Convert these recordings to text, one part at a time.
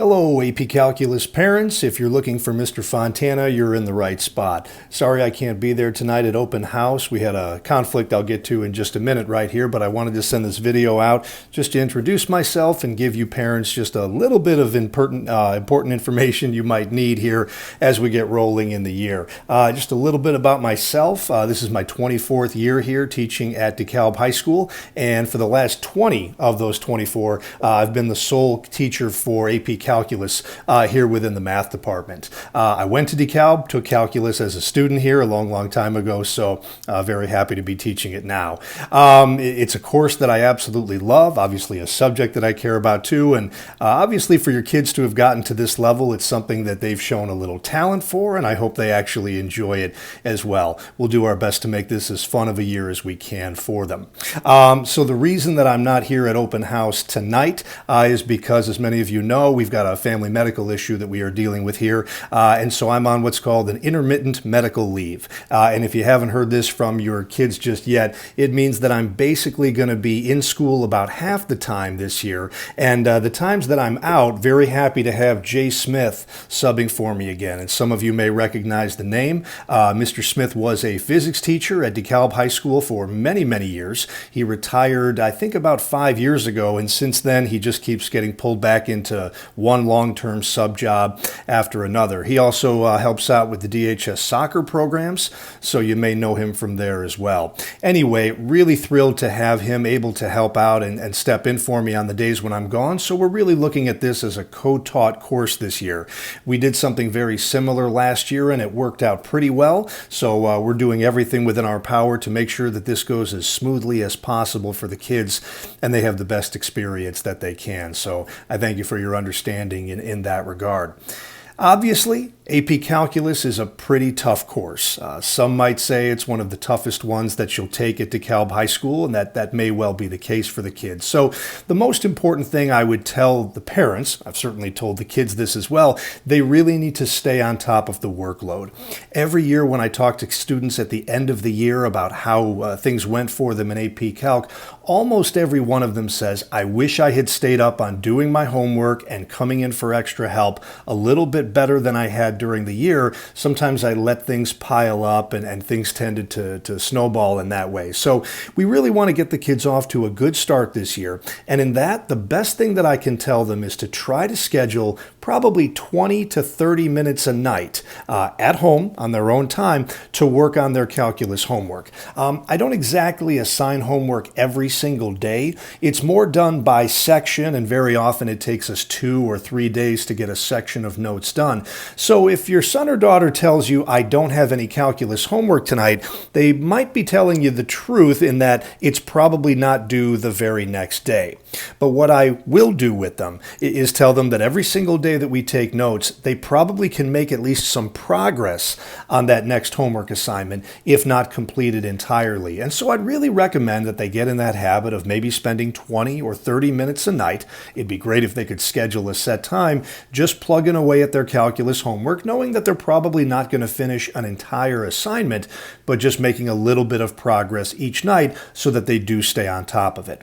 Hello, AP Calculus parents. If you're looking for Mr. Fontana, you're in the right spot. Sorry I can't be there tonight at open house. We had a conflict I'll get to in just a minute right here, but I wanted to send this video out just to introduce myself and give you parents just a little bit of important information you might need here as we get rolling in the year. Just a little bit about myself. This is my 24th year here teaching at DeKalb High School, and for the last 20 of those 24, I've been the sole teacher for AP Calculus here within the math department. I went to DeKalb, took calculus as a student here a long time ago, so very happy to be teaching it now. It's a course that I absolutely love, obviously a subject that I care about too, and obviously for your kids to have gotten to this level, it's something that they've shown a little talent for, and I hope they actually enjoy it as well. We'll do our best to make this as fun of a year as we can for them. So the reason that I'm not here at open house tonight is because, as many of you know, we've got a family medical issue that we are dealing with here, and so I'm on what's called an intermittent medical leave. And if you haven't heard this from your kids just yet, it means that I'm basically going to be in school about half the time this year, and the times that I'm out, very happy to have Jay Smith subbing for me again. And some of you may recognize the name. Mr. Smith was a physics teacher at DeKalb High School for many years. He retired, I think, about 5 years ago, and since then he just keeps getting pulled back into one long-term sub job after another. He also helps out with the DHS soccer programs, so you may know him from there as well. Anyway, really thrilled to have him able to help out and step in for me on the days when I'm gone, so we're really looking at this as a co-taught course this year. We did something very similar last year and it worked out pretty well, so we're doing everything within our power to make sure that this goes as smoothly as possible for the kids and they have the best experience that they can. So I thank you for your understanding in that regard. Obviously, AP Calculus is a pretty tough course. Some might say it's one of the toughest ones that you'll take at DeKalb High School, and that may well be the case for the kids. So the most important thing I would tell the parents, I've certainly told the kids this as well, they really need to stay on top of the workload. Every year when I talk to students at the end of the year about how things went for them in AP Calc, almost every one of them says, I wish I had stayed up on doing my homework and coming in for extra help a little bit better than I had during the year. Sometimes I let things pile up and things tended to snowball in that way. So we really want to get the kids off to a good start this year. And in that, the best thing that I can tell them is to try to schedule probably 20 to 30 minutes a night at home on their own time to work on their calculus homework. I don't exactly assign homework every single day. It's more done by section, and very often it takes us 2 or 3 days to get a section of notes done. So if your son or daughter tells you, I don't have any calculus homework tonight, they might be telling you the truth in that it's probably not due the very next day. But what I will do with them is tell them that every single day that we take notes, they probably can make at least some progress on that next homework assignment, if not completed entirely. And so I'd really recommend that they get in that habit of maybe spending 20 or 30 minutes a night. It'd be great if they could schedule a set time, just plugging away at their calculus homework, knowing that they're probably not going to finish an entire assignment, but just making a little bit of progress each night so that they do stay on top of it.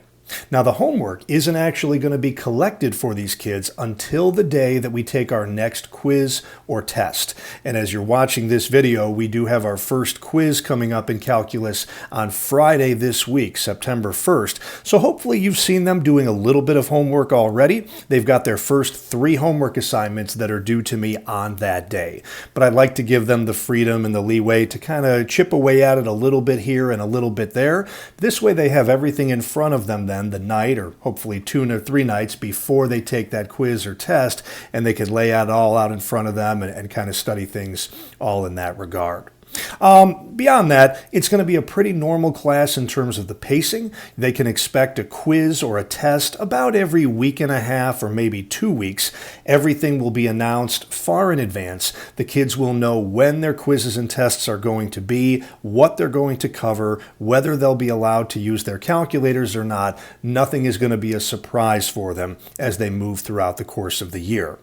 Now, the homework isn't actually going to be collected for these kids until the day that we take our next quiz or test. And as you're watching this video, we do have our first quiz coming up in calculus on Friday this week, September 1st. So hopefully you've seen them doing a little bit of homework already. They've got their first 3 homework assignments that are due to me on that day. But I'd like to give them the freedom and the leeway to kind of chip away at it a little bit here and a little bit there. This way they have everything in front of them then the night, or hopefully 2 or 3 nights before they take that quiz or test, and they can lay it all out in front of them and kind of study things all in that regard. Beyond that, it's going to be a pretty normal class in terms of the pacing. They can expect a quiz or a test about every week and a half or maybe 2 weeks. Everything will be announced far in advance. The kids will know when their quizzes and tests are going to be, what they're going to cover, whether they'll be allowed to use their calculators or not. Nothing is going to be a surprise for them as they move throughout the course of the year.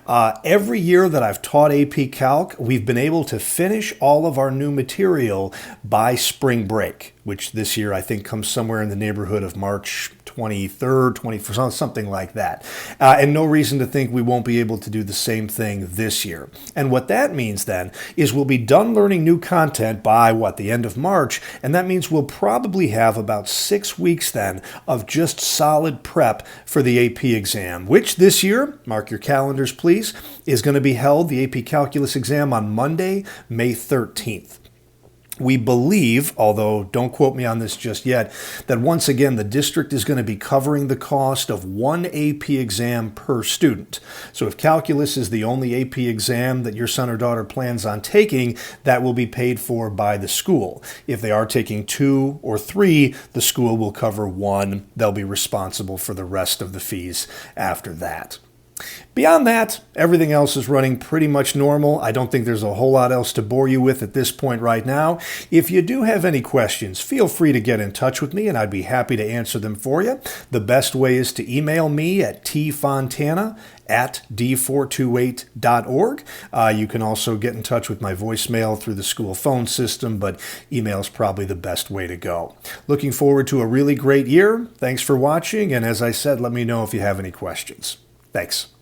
Every year that I've taught AP Calc, we've been able to finish all of our new material by spring break, which this year I think comes somewhere in the neighborhood of March 23rd, 24th, something like that. And no reason to think we won't be able to do the same thing this year. And what that means then is we'll be done learning new content by, the end of March, and that means we'll probably have about 6 weeks then of just solid prep for the AP exam, which this year, mark your calendars please, is going to be held, the AP Calculus exam, on Monday, May 13th. We believe, although don't quote me on this just yet, that once again the district is going to be covering the cost of one AP exam per student. So if calculus is the only AP exam that your son or daughter plans on taking, that will be paid for by the school. If they are taking 2 or 3, the school will cover 1. They'll be responsible for the rest of the fees after that. Beyond that, everything else is running pretty much normal. I don't think there's a whole lot else to bore you with at this point right now. If you do have any questions, feel free to get in touch with me and I'd be happy to answer them for you. The best way is to email me at tfontana@d428.org. You can also get in touch with my voicemail through the school phone system, but email is probably the best way to go. Looking forward to a really great year. Thanks for watching, and as I said, let me know if you have any questions. Thanks.